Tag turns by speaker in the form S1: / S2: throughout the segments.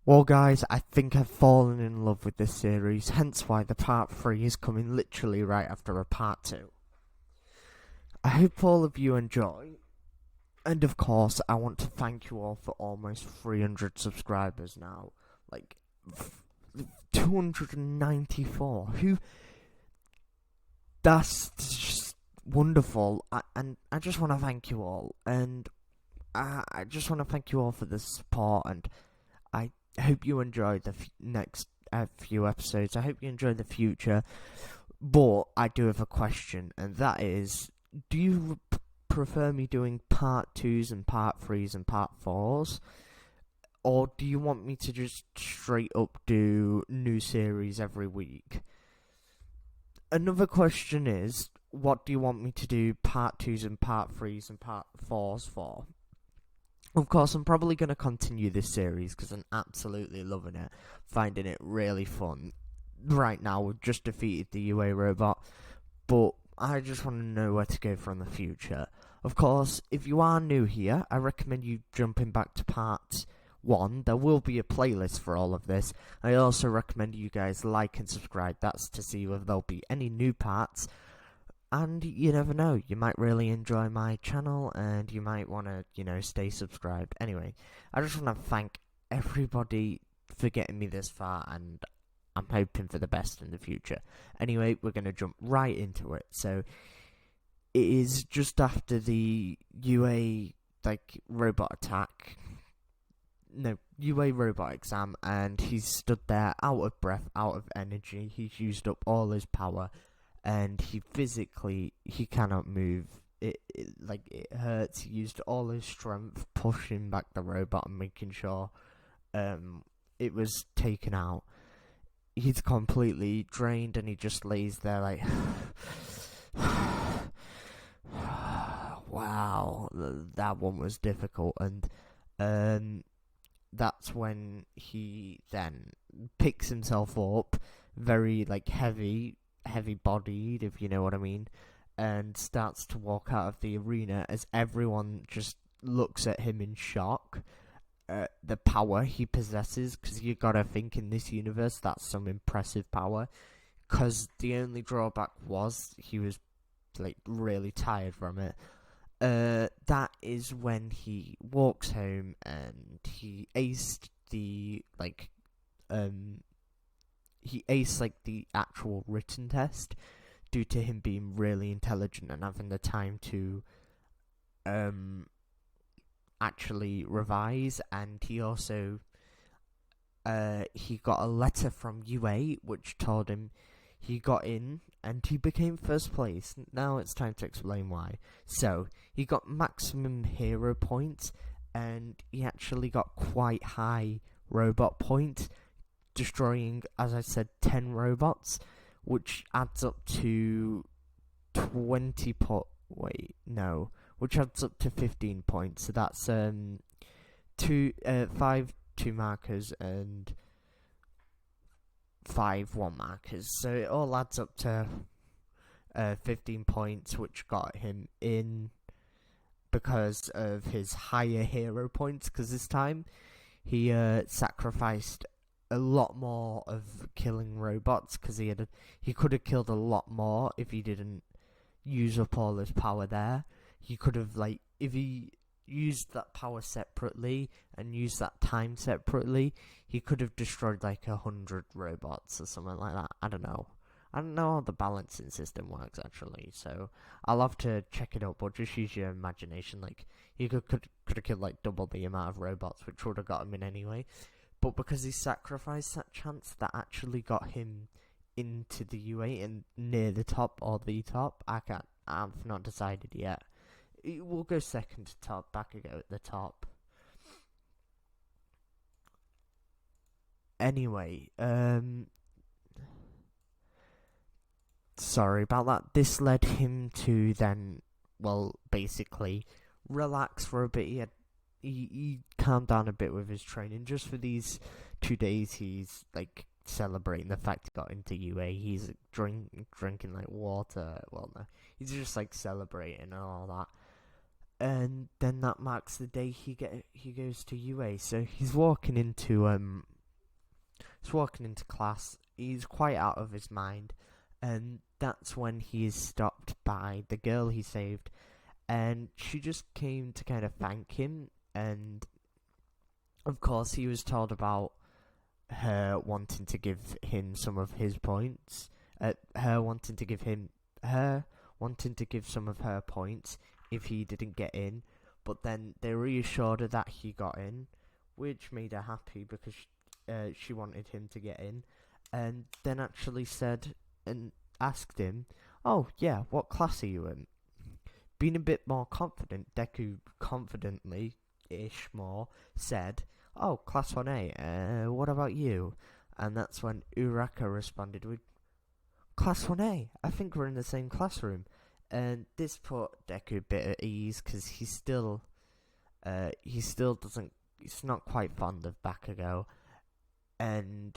S1: Well, guys, I think I've fallen in love with this series, hence why the part 3 is coming literally right after a part 2. I hope all of you enjoy, and of course, I want to thank you all for almost 300 subscribers now. Like, 294. That's just wonderful, and I just want to thank you all, and I just want to thank you all for the support, and I hope you enjoy the next few episodes. I hope you enjoy the future. But I do have a question, and that is, do you prefer me doing part 2s and part 3s and part 4s? Or do you want me to just straight up do new series every week? Another question is, what do you want me to do part 2s and part 3s and part 4s for? Of course, I'm probably going to continue this series because I'm absolutely loving it, finding it really fun. Right now, we've just defeated the UA robot, but I just want to know where to go from the future. Of course, if you are new here, I recommend you jumping back to part 1. There will be a playlist for all of this. I also recommend you guys like and subscribe. That's to see whether there'll be any new parts. And you never know, you might really enjoy my channel and you might want to, stay subscribed. Anyway, I just want to thank everybody for getting me this far, and I'm hoping for the best in the future. Anyway, we're going to jump right into it. So, it is just after the UA, robot attack. No, UA robot exam, and he's stood there out of breath, out of energy. He's used up all his power. And he cannot move. It hurts. He used all his strength pushing back the robot and making sure it was taken out. He's completely drained and he just lays there like, wow, that one was difficult. And that's when he then picks himself up, very heavy-bodied, if you know what I mean, and starts to walk out of the arena as everyone just looks at him in shock. The power he possesses, because you gotta think in this universe that's some impressive power, because the only drawback was he was really tired from it. That is when he walks home and he aced the the actual written test due to him being really intelligent and having the time to actually revise. And he also he got a letter from UA which told him he got in and he became first place. Now it's time to explain why. So he got maximum hero points and he actually got quite high robot points, destroying, as I said, 10 robots, which adds up to 20 which adds up to 15 points. So that's 5 2 markers and 5 1 markers. So it all adds up to 15 points, which got him in because of his higher hero points. Because this time he sacrificed a lot more of killing robots, because he could have killed a lot more if he didn't use up all his power there. He could have, if he used that power separately and used that time separately, he could have destroyed 100 robots or something like that. I don't know how the balancing system works actually, so I'll have to check it out, but just use your imagination. He could have killed double the amount of robots, which would have got him in anyway. But because he sacrificed that chance, that actually got him into the UA and near the top or the top. I've not decided yet. We'll go second to top, back again at the top. Anyway, sorry about that. This led him to then, basically relax for a bit. He calmed down a bit with his training. Just for these 2 days, he's celebrating the fact he got into UA. He's drinking water. Well, no, he's just celebrating and all that. And then that marks the day he goes to UA. So he's walking into He's walking into class. He's quite out of his mind, and that's when he is stopped by the girl he saved, and she just came to kind of thank him. And of course, he was told about her wanting to give him some of his points. Her wanting to give some of her points if he didn't get in. But then they reassured her that he got in, which made her happy because she wanted him to get in. And then actually said and asked him, "Oh yeah, what class are you in?" Being a bit more confident, Deku confidently-ish more said, "Oh, class 1A, what about you?" And that's when Uraka responded with, "Class 1A, I think we're in the same classroom." And this put Deku a bit at ease, because he still doesn't, he's not quite fond of Bakugo. And,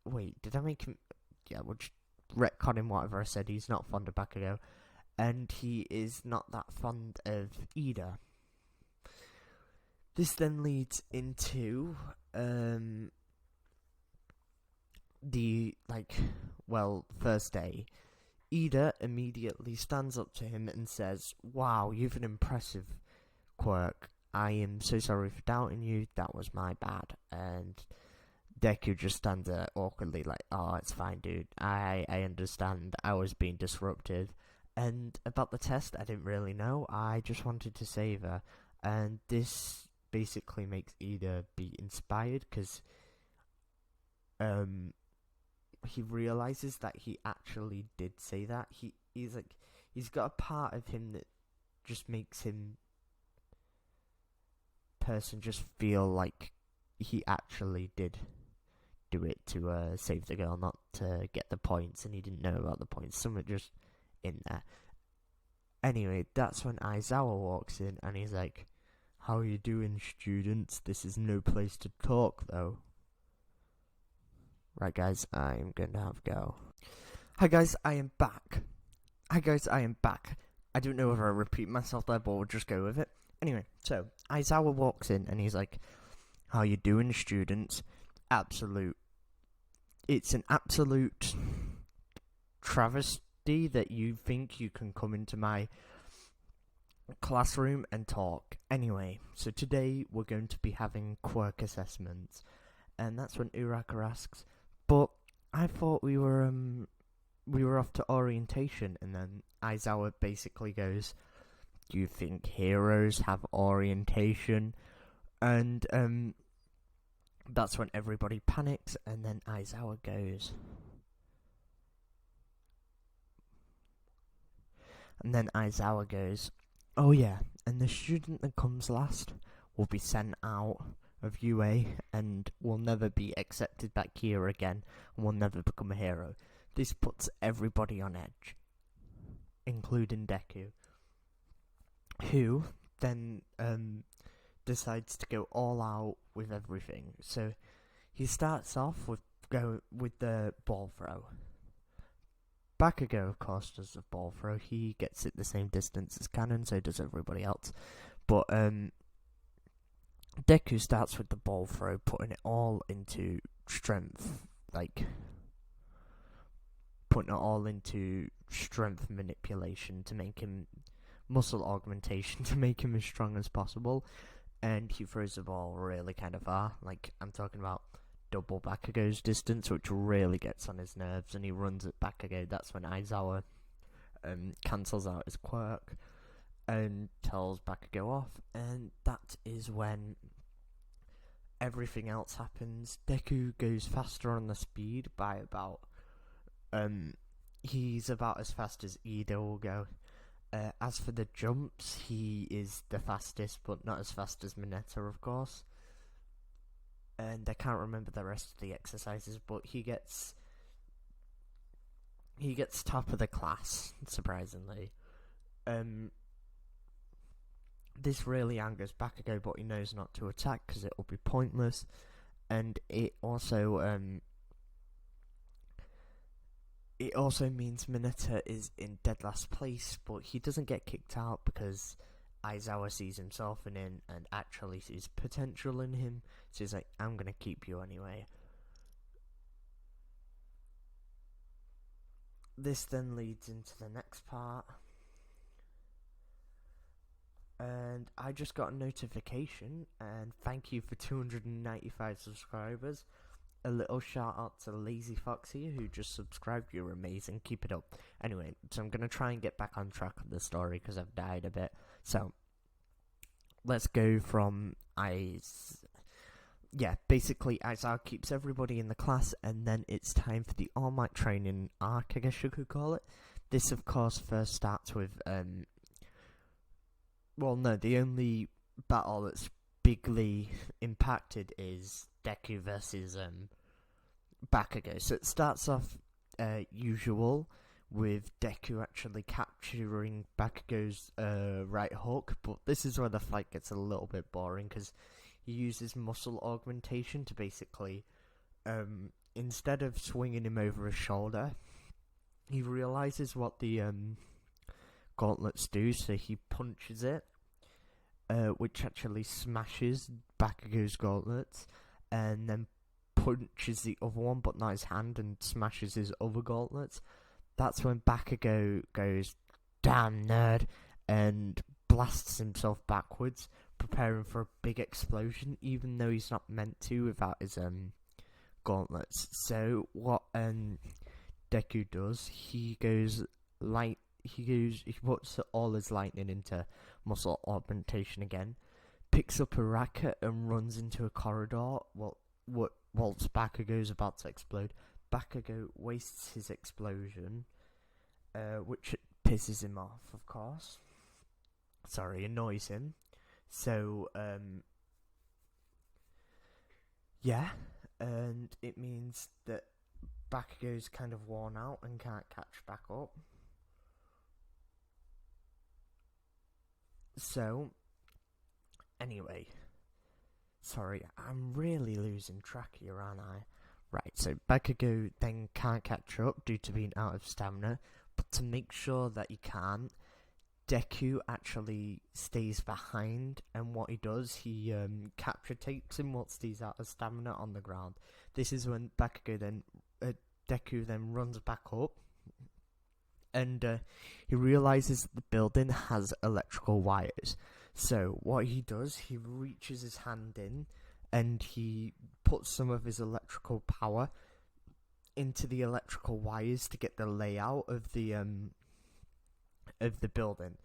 S1: wait, did I make him, yeah, we'll just retcon him whatever I said. He's not fond of Bakugo, and he is not that fond of Ida. This then leads into first day. Ida immediately stands up to him and says, "Wow, you've an impressive quirk. I am so sorry for doubting you. That was my bad." And Deku just stands there awkwardly like, "Oh, it's fine, dude. I understand. I was being disruptive. And about the test, I didn't really know. I just wanted to save her." And this basically makes Ida be inspired, because he realizes that he actually did say that. He's got a part of him that just makes him just feel like he actually did do it to save the girl, not to get the points, and he didn't know about the points. Something just in there. Anyway, that's when Aizawa walks in, and he's like, "How are you doing, students? This is no place to talk, though." Right, guys, I'm going to have a go. Hi, guys, I am back. I don't know if I repeat myself there, but we'll just go with it. Anyway, so Aizawa walks in, and he's like, "How you doing, students? It's an absolute travesty that you think you can come into my classroom and talk. Anyway, so today we're going to be having quirk assessments." And that's when Uraka asks, "But I thought we were off to orientation." And then Aizawa basically goes, "Do you think heroes have orientation?" And that's when everybody panics, and then Aizawa goes, "Oh yeah, and the student that comes last will be sent out of UA and will never be accepted back here again, and will never become a hero." This puts everybody on edge, including Deku, who then decides to go all out with everything. So he starts off with the ball throw. Bakugo, of course, does the ball throw. He gets it the same distance as Cannon, so does everybody else. But Deku starts with the ball throw, putting it all into strength, manipulation to make him muscle augmentation to make him as strong as possible. And he throws the ball really kind of far. I'm talking about double Bakugo's distance, which really gets on his nerves, and he runs at Bakugo. That's when Aizawa cancels out his quirk and tells Bakugo off, and that is when everything else happens. Deku goes faster on the speed by about he's about as fast as Ida will go. As for the jumps, he is the fastest, but not as fast as Mineta, of course. And I can't remember the rest of the exercises, but he gets top of the class, surprisingly. This really angers Bakugo, but he knows not to attack because it will be pointless. And it also means Mineta is in dead last place, but he doesn't get kicked out because Aizawa sees himself in him and actually sees potential in him, so he's like, I'm gonna keep you anyway. This then leads into the next part, and I just got a notification, and thank you for 295 subscribers. A little shout out to Lazy Foxy who just subscribed. You're amazing, keep it up. Anyway, so I'm gonna try and get back on track of the story because I've died a bit. So let's go from basically Aizawa keeps everybody in the class, and then it's time for the All Might training arc, I guess you could call it. This of course first starts with the only battle that's bigly impacted is Deku versus Bakugo. So it starts off usual with Deku actually capturing Bakugo's right hook, but this is where the fight gets a little bit boring because he uses muscle augmentation to basically, instead of swinging him over his shoulder, he realizes what the gauntlets do, so he punches it, which actually smashes Bakugo's gauntlets, and then punches the other one, but not his hand, and smashes his other gauntlets. That's when Bakugo goes, damn nerd, and blasts himself backwards, preparing for a big explosion, even though he's not meant to without his gauntlets. So what Deku does, he puts all his lightning into muscle augmentation again, picks up a racket and runs into a corridor whilst Bakugo's about to explode. Bakugo wastes his explosion, which pisses him off, of course. Sorry, annoys him. So, and it means that Bakugo's kind of worn out and can't catch back up. So, anyway, sorry, I'm really losing track here, aren't I? Right, so Bakugo then can't catch up due to being out of stamina, but to make sure that he can't, Deku actually stays behind, and what he does, he capture takes him whilst he's out of stamina on the ground. This is when Deku then runs back up, and he realizes the building has electrical wires. So what he does, he reaches his hand in, and he puts some of his electrical power into the electrical wires to get the layout of the building.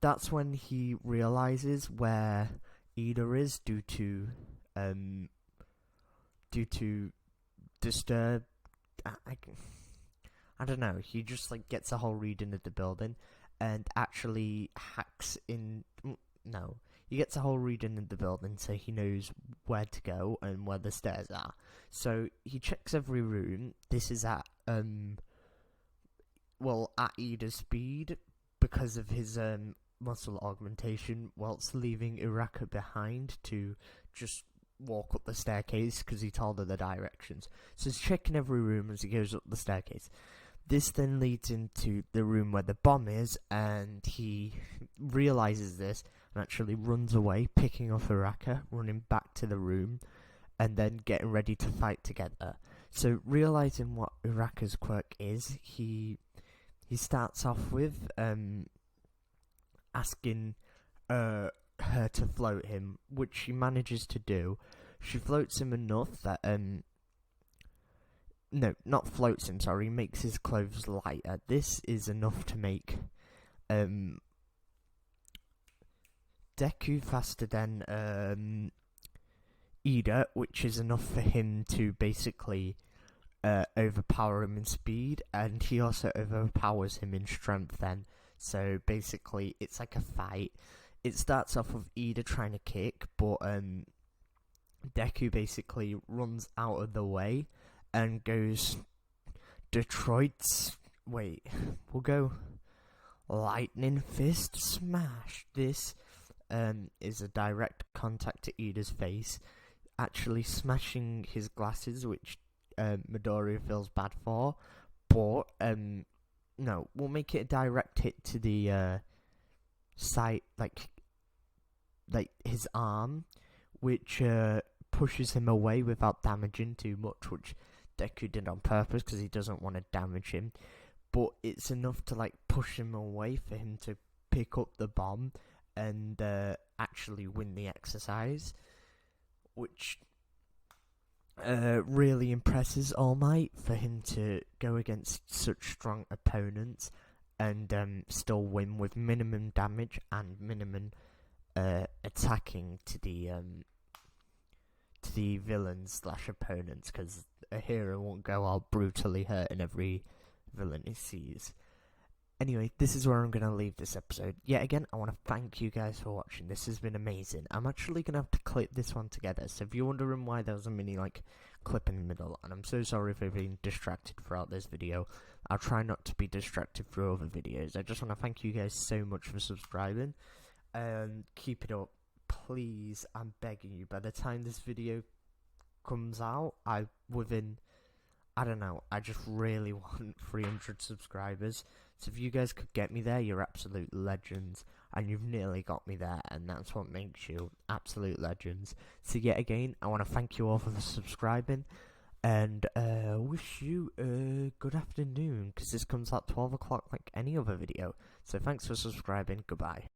S1: That's when he realizes where Ida is due to disturb. I don't know. He just gets a whole reading of the building and actually hacks in. No, he gets a whole reading of the building, so he knows where to go and where the stairs are. So he checks every room. This is at Ida's speed because of his muscle augmentation, whilst leaving Uraka behind to just walk up the staircase because he told her the directions. So he's checking every room as he goes up the staircase. This then leads into the room where the bomb is, and he realizes this and actually runs away, picking up Uraka, running back to the room, and then getting ready to fight together. So realizing what Uraka's quirk is, he starts off with asking her to float him, which she manages to do. She floats him enough that no, not floats him, sorry, makes his clothes lighter. This is enough to make Deku faster than Ida, which is enough for him to basically overpower him in speed, and he also overpowers him in strength then. So basically it's like a fight. It starts off with Ida trying to kick, but Deku basically runs out of the way and goes we'll go Lightning Fist Smash. This is a direct contact to Ida's face, actually smashing his glasses, which Midoriya feels bad for, but no, we'll make it a direct hit to the side, like his arm, which pushes him away without damaging too much, which Deku did on purpose because he doesn't want to damage him. But it's enough to like push him away for him to pick up the bomb and actually win the exercise, which really impresses All Might for him to go against such strong opponents and still win with minimum damage and minimum attacking to the villains slash opponents, because a hero won't go out brutally hurting every villain he sees. Anyway, this is where I'm going to leave this episode. Yet again, I want to thank you guys for watching. This has been amazing. I'm actually going to have to clip this one together, so if you're wondering why there was a mini, clip in the middle, and I'm so sorry for being distracted throughout this video, I'll try not to be distracted through other videos. I just want to thank you guys so much for subscribing, and keep it up. Please, I'm begging you, by the time this video comes out, I just really want 300 subscribers. So if you guys could get me there, you're absolute legends. And you've nearly got me there, and that's what makes you absolute legends. So yet again, I want to thank you all for subscribing, and wish you a good afternoon, because this comes at 12 o'clock like any other video. So thanks for subscribing, goodbye.